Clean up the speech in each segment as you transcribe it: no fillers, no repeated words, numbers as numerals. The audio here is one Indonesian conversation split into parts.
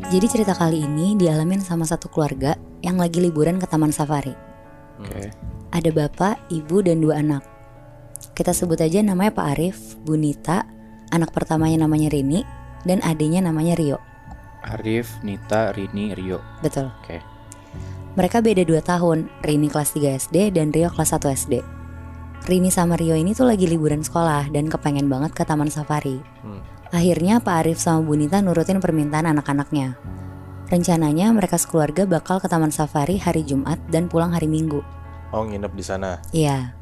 Jadi cerita kali ini dialamin sama satu keluarga yang lagi liburan ke taman safari. Ada bapak, ibu, dan 2 anak. Kita sebut aja namanya Pak Arif, Bu Nita, anak pertamanya namanya Rini, dan adiknya namanya Rio. Arif, Nita, Rini, Rio. Betul. Oke. Mereka beda 2 tahun, Rini kelas 3 SD dan Rio kelas 1 SD. Rini sama Rio ini tuh lagi liburan sekolah dan kepengen banget ke taman safari. Akhirnya Pak Arif sama Bu Nita nurutin permintaan anak-anaknya. Rencananya mereka sekeluarga bakal ke taman safari hari Jumat dan pulang hari Minggu. Oh, nginep di sana. Iya.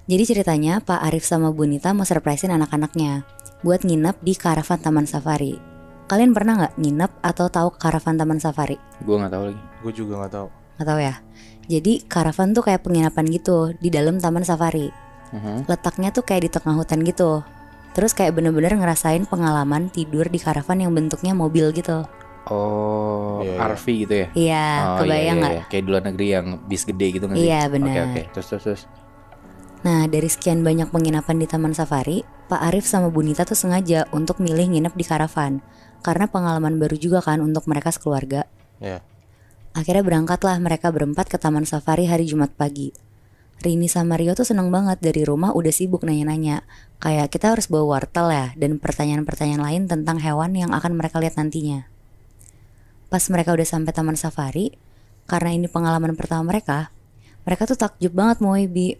Jadi ceritanya Pak Arif sama Bu Nita mau surprisein anak-anaknya buat nginep di karavan taman safari. Kalian pernah nggak nginep atau tahu karavan taman safari? Gue nggak tahu lagi. Gue juga nggak tahu. Nggak tahu ya. Jadi karavan tuh kayak penginapan gitu di dalam taman safari. Letaknya tuh kayak di tengah hutan gitu. Terus kayak bener-bener ngerasain pengalaman tidur di karavan yang bentuknya mobil gitu. Oh, Iya, iya. RV gitu ya? Iya, kebayang nggak? Iya. Kayak di luar negeri yang bis gede gitu nggak sih? Iya, benar. Oke. Terus. Nah, dari sekian banyak penginapan di taman safari, Pak Arif sama Bu Nita tuh sengaja untuk milih nginep di karavan. Karena pengalaman baru juga kan untuk mereka sekeluarga. Ya. Akhirnya berangkatlah mereka berempat ke taman safari hari Jumat pagi. Rini sama Rio tuh seneng banget, dari rumah udah sibuk nanya-nanya. Kayak kita harus bawa wortel ya, dan pertanyaan-pertanyaan lain tentang hewan yang akan mereka lihat nantinya. Pas mereka udah sampai taman safari, karena ini pengalaman pertama mereka tuh takjub banget Moebi.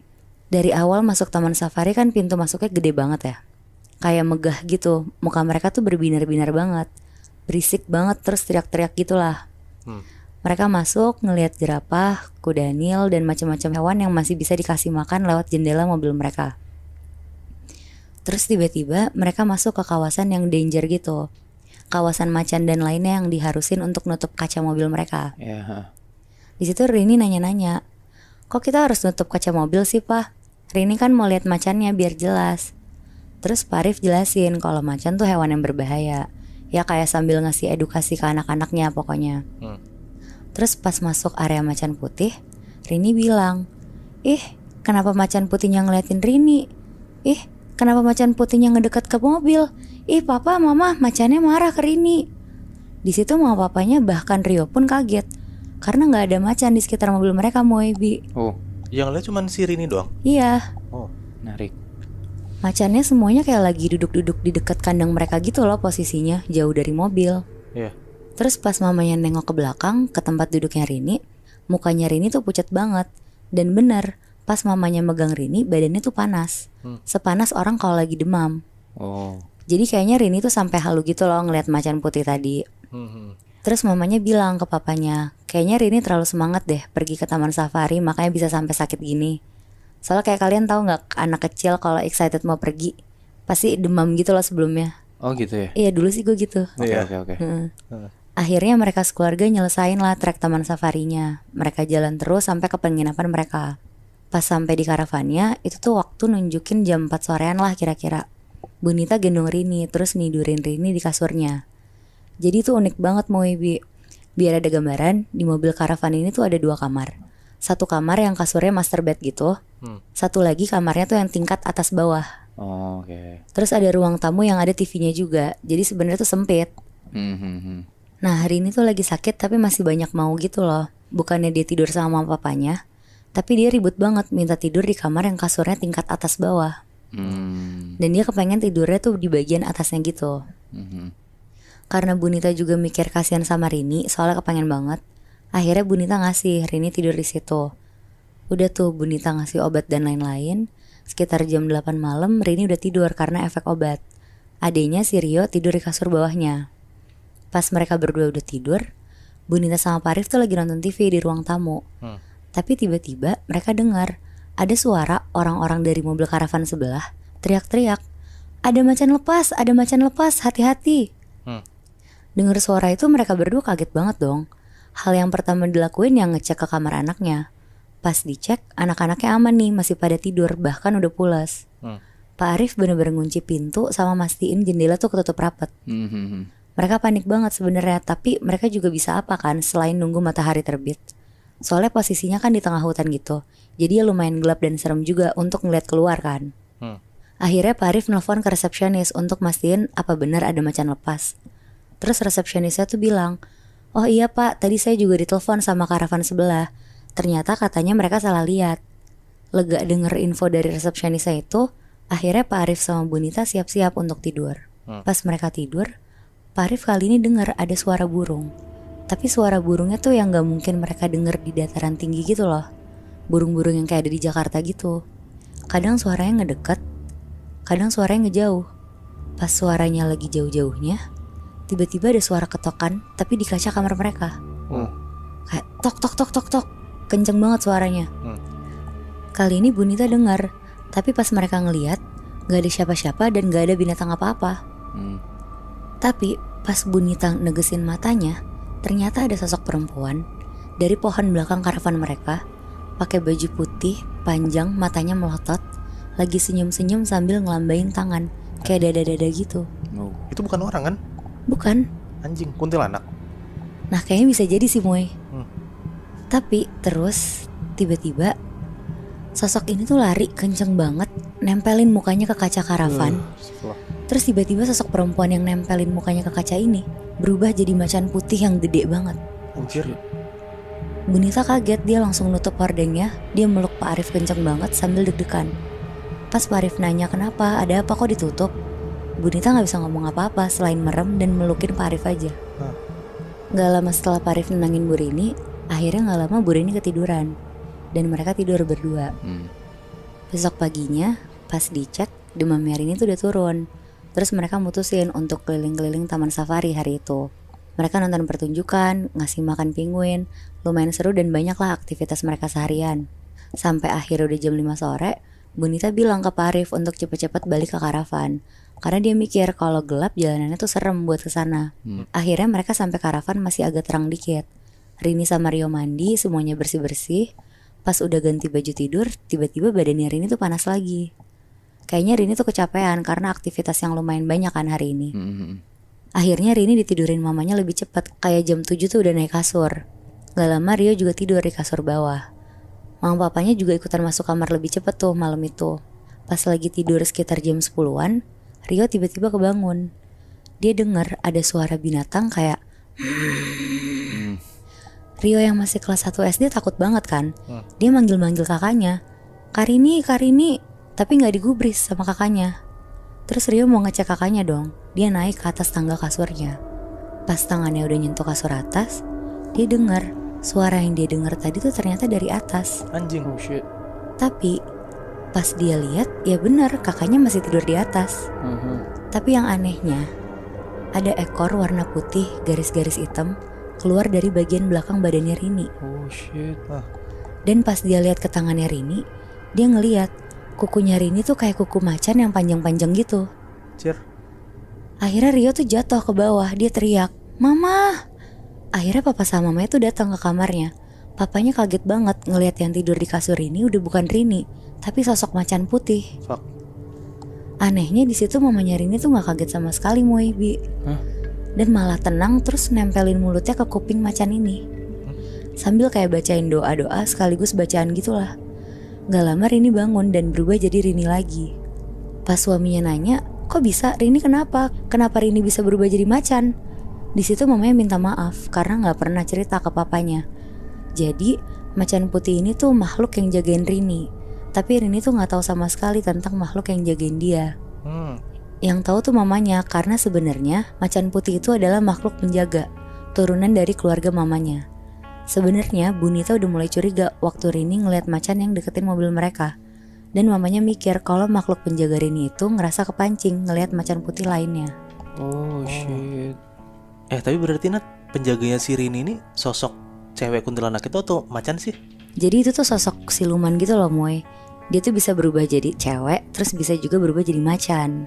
Dari awal masuk taman safari kan pintu masuknya gede banget ya. Kayak megah gitu, muka mereka tuh berbinar-binar banget. Berisik banget terus teriak-teriak gitulah. Mereka masuk ngelihat jerapah, kuda nil, dan macam-macam hewan yang masih bisa dikasih makan lewat jendela mobil mereka. Terus tiba-tiba mereka masuk ke kawasan yang danger gitu. Kawasan macan dan lainnya yang diharusin untuk nutup kaca mobil mereka. Ya. Di situ Rini nanya-nanya, kok kita harus nutup kaca mobil sih Pak? Rini kan mau lihat macannya biar jelas. Terus Pak Arif jelasin kalau macan tuh hewan yang berbahaya. Ya kayak sambil ngasih edukasi ke anak-anaknya pokoknya. Terus pas masuk area macan putih, Rini bilang, "Ih, kenapa macan putihnya ngeliatin Rini? Ih, kenapa macan putihnya ngedekat ke mobil? Ih, papa, mama, macannya marah ke Rini." Di situ mama papanya bahkan Rio pun kaget karena nggak ada macan di sekitar mobil mereka, Moebi. Oh, Yang lihat cuma si Rini doang. Iya, Oh. menarik. macannya semuanya kayak lagi duduk-duduk di dekat kandang mereka gitu loh posisinya, jauh dari mobil. Iya. Terus pas mamanya nengok ke belakang, ke tempat duduknya Rini, mukanya Rini tuh pucat banget. Dan bener, pas mamanya megang Rini, badannya tuh panas. Sepanas orang kalau lagi demam. Oh. Jadi kayaknya Rini tuh sampai halu gitu loh ngeliat macan putih tadi. Terus mamanya bilang ke papanya, kayaknya Rini terlalu semangat deh pergi ke taman safari, makanya bisa sampai sakit gini. Soalnya kayak kalian tahu nggak, anak kecil kalau excited mau pergi pasti demam gitu loh sebelumnya. Oh gitu ya? Iya, dulu sih gue gitu. Oke. Akhirnya mereka sekeluarga nyelesain lah trek taman safarinya. Mereka jalan terus sampai ke penginapan mereka. Pas sampai di karavannya, itu tuh waktu nunjukin jam 4 sorean lah kira-kira. Bu Nita gendong Rini, terus nidurin Rini di kasurnya. Jadi tuh unik banget Moebi. Biar ada gambaran, di mobil karavan ini tuh ada 2 kamar. Satu kamar yang kasurnya master bed gitu. Satu lagi kamarnya tuh yang tingkat atas bawah. Oh, oke. Terus ada ruang tamu yang ada TV-nya juga. Jadi sebenarnya tuh sempit. Nah, hari ini tuh lagi sakit tapi masih banyak mau gitu loh. Bukannya dia tidur sama mama papanya, tapi dia ribut banget minta tidur di kamar yang kasurnya tingkat atas bawah. Dan dia kepengen tidurnya tuh di bagian atasnya gitu. Karena Bu Nita juga mikir kasihan sama Rini, soalnya kepengen banget. Akhirnya Bu Nita ngasih Rini tidur di situ. Udah tuh Bu Nita ngasih obat dan lain-lain. Sekitar jam 8 malam Rini udah tidur karena efek obat. Adenya si Rio tidur di kasur bawahnya. Pas mereka berdua udah tidur, Bu Nita sama Pak Arif tuh lagi nonton TV di ruang tamu. Tapi tiba-tiba mereka dengar ada suara orang-orang dari mobil karavan sebelah teriak-teriak, "Ada macan lepas, ada macan lepas, hati-hati." Dengar suara itu mereka berdua kaget banget dong. Hal yang pertama dilakuin yang ngecek ke kamar anaknya. Pas dicek, anak-anaknya aman nih, masih pada tidur, bahkan udah pulas. Pak Arif bener-bener ngunci pintu sama mastiin jendela tuh ketutup rapat. Mereka panik banget sebenarnya, tapi mereka juga bisa apa kan selain nunggu matahari terbit. Soalnya posisinya kan di tengah hutan gitu, jadi ya lumayan gelap dan serem juga untuk ngeliat keluar kan. Akhirnya Pak Arif nelfon ke resepsionis untuk mastiin apa benar ada macan lepas. Terus resepsionisnya tuh bilang, "Oh iya Pak, tadi saya juga ditelepon sama karavan sebelah. Ternyata katanya mereka salah lihat." Lega denger info dari resepsionisnya itu, akhirnya Pak Arif sama Bu Nita siap-siap untuk tidur. Pas mereka tidur, Pak Arif kali ini dengar ada suara burung. Tapi suara burungnya tuh yang gak mungkin mereka denger di dataran tinggi gitu loh. Burung-burung yang kayak ada di Jakarta gitu. Kadang suaranya ngedeket, kadang suaranya ngejauh. Pas suaranya lagi jauh-jauhnya, tiba-tiba ada suara ketokan tapi di kaca kamar mereka. Kayak tok tok tok tok tok. Kenceng banget suaranya. Kali ini Bu Nita dengar, tapi pas mereka ngeliat gak ada siapa-siapa dan gak ada binatang apa-apa. Tapi pas Bu Nita negesin matanya, ternyata ada sosok perempuan dari pohon belakang karavan mereka, pakai baju putih, panjang, matanya melotot, lagi senyum-senyum sambil ngelambain tangan, kayak dada-dada gitu. Itu bukan orang kan? Bukan. Anjing, kuntilanak. Nah kayaknya bisa jadi sih Moy. Tapi terus tiba-tiba sosok ini tuh lari kenceng banget, nempelin mukanya ke kaca karavan. Terus tiba-tiba sosok perempuan yang nempelin mukanya ke kaca ini berubah jadi macan putih yang gede banget. Anjir. Bu Nita kaget, dia langsung nutup hordengnya. Dia meluk Pak Arif kenceng banget sambil deg-degan. Pas Pak Arif nanya kenapa, ada apa kok ditutup, Bu Nita gak bisa ngomong apa-apa selain merem dan melukin Pak Arif aja. Gak lama setelah Pak Arif nenangin Bu Rini, akhirnya gak lama Bu Rini ketiduran. Dan mereka tidur berdua. Besok paginya pas dicek, demamnya Rini tuh udah turun. Terus mereka mutusin untuk keliling-keliling taman safari hari itu. Mereka nonton pertunjukan, ngasih makan penguin. Lumayan seru dan banyak lah aktivitas mereka seharian. Sampai akhir udah jam 5 sore, Bu Nita bilang ke Pak Arif untuk cepet-cepet balik ke karavan. Karena dia mikir kalau gelap jalanannya tuh serem buat kesana. Akhirnya mereka sampai karavan masih agak terang dikit. Rini sama Rio mandi, semuanya bersih-bersih. Pas udah ganti baju tidur, tiba-tiba badannya Rini tuh panas lagi. Kayaknya Rini tuh kecapean karena aktivitas yang lumayan banyak kan hari ini. Akhirnya Rini ditidurin mamanya lebih cepat, kayak jam 7 tuh udah naik kasur. Gak lama Rio juga tidur di kasur bawah. Mama papanya juga ikutan masuk kamar lebih cepet tuh malam itu. Pas lagi tidur sekitar jam 10-an, Rio tiba-tiba kebangun. Dia dengar ada suara binatang kayak Rio yang masih kelas 1 SD takut banget kan. Dia manggil-manggil kakaknya, Karini, Karini, tapi gak digubris sama kakaknya. Terus Rio mau ngecek kakaknya dong. Dia naik ke atas tangga kasurnya. Pas tangannya udah nyentuh kasur atas, dia dengar suara yang dia dengar tadi tuh ternyata dari atas. Anjing. Oh shit. Tapi pas dia lihat, ya benar kakaknya masih tidur di atas. Tapi yang anehnya, ada ekor warna putih garis-garis hitam keluar dari bagian belakang badannya Rini. Oh shit. Dan pas dia lihat ke tangannya Rini, dia ngelihat kukunya Rini tuh kayak kuku macan yang panjang-panjang gitu. Anjir. Akhirnya Rio tuh jatuh ke bawah, dia teriak, "Mama!" Akhirnya papa sama mamanya tuh datang ke kamarnya. Papanya kaget banget ngelihat yang tidur di kasur ini udah bukan Rini, tapi sosok macan putih. Fuck. Anehnya di situ mamanya Rini tuh nggak kaget sama sekali, Bi. Dan malah tenang terus nempelin mulutnya ke kuping macan ini. Sambil kayak bacain doa-doa sekaligus bacaan gitulah. Gak lama Rini bangun dan berubah jadi Rini lagi. Pas suaminya nanya, "Kok bisa? Rini kenapa? Kenapa Rini bisa berubah jadi macan?" Di situ mamanya minta maaf karena nggak pernah cerita ke papanya. Jadi macan putih ini tuh makhluk yang jagain Rini. Tapi Rini tuh nggak tahu sama sekali tentang makhluk yang jagain dia. Yang tahu tuh mamanya, karena sebenarnya macan putih itu adalah makhluk penjaga, turunan dari keluarga mamanya. Sebenarnya Bu Nita udah mulai curiga waktu Rini ngeliat macan yang deketin mobil mereka. Dan mamanya mikir kalau makhluk penjaga Rini itu ngerasa kepancing ngeliat macan putih lainnya. Oh shit. Tapi berarti Nat, penjaganya si Rini ini sosok cewek kuntilanak itu atau macan sih? Jadi itu tuh sosok siluman gitu loh, Moy. Dia tuh bisa berubah jadi cewek, terus bisa juga berubah jadi macan.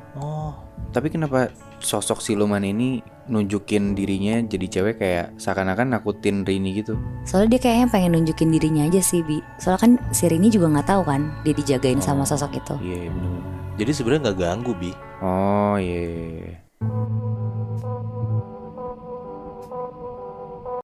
Tapi kenapa sosok siluman ini nunjukin dirinya jadi cewek kayak seakan-akan nakutin Rini gitu? Soalnya dia kayaknya pengen nunjukin dirinya aja sih, Bi. Soalnya kan si Rini juga nggak tahu kan dia dijagain sama sosok itu. Iya benar. Jadi sebenarnya nggak ganggu, Bi. Oh iya.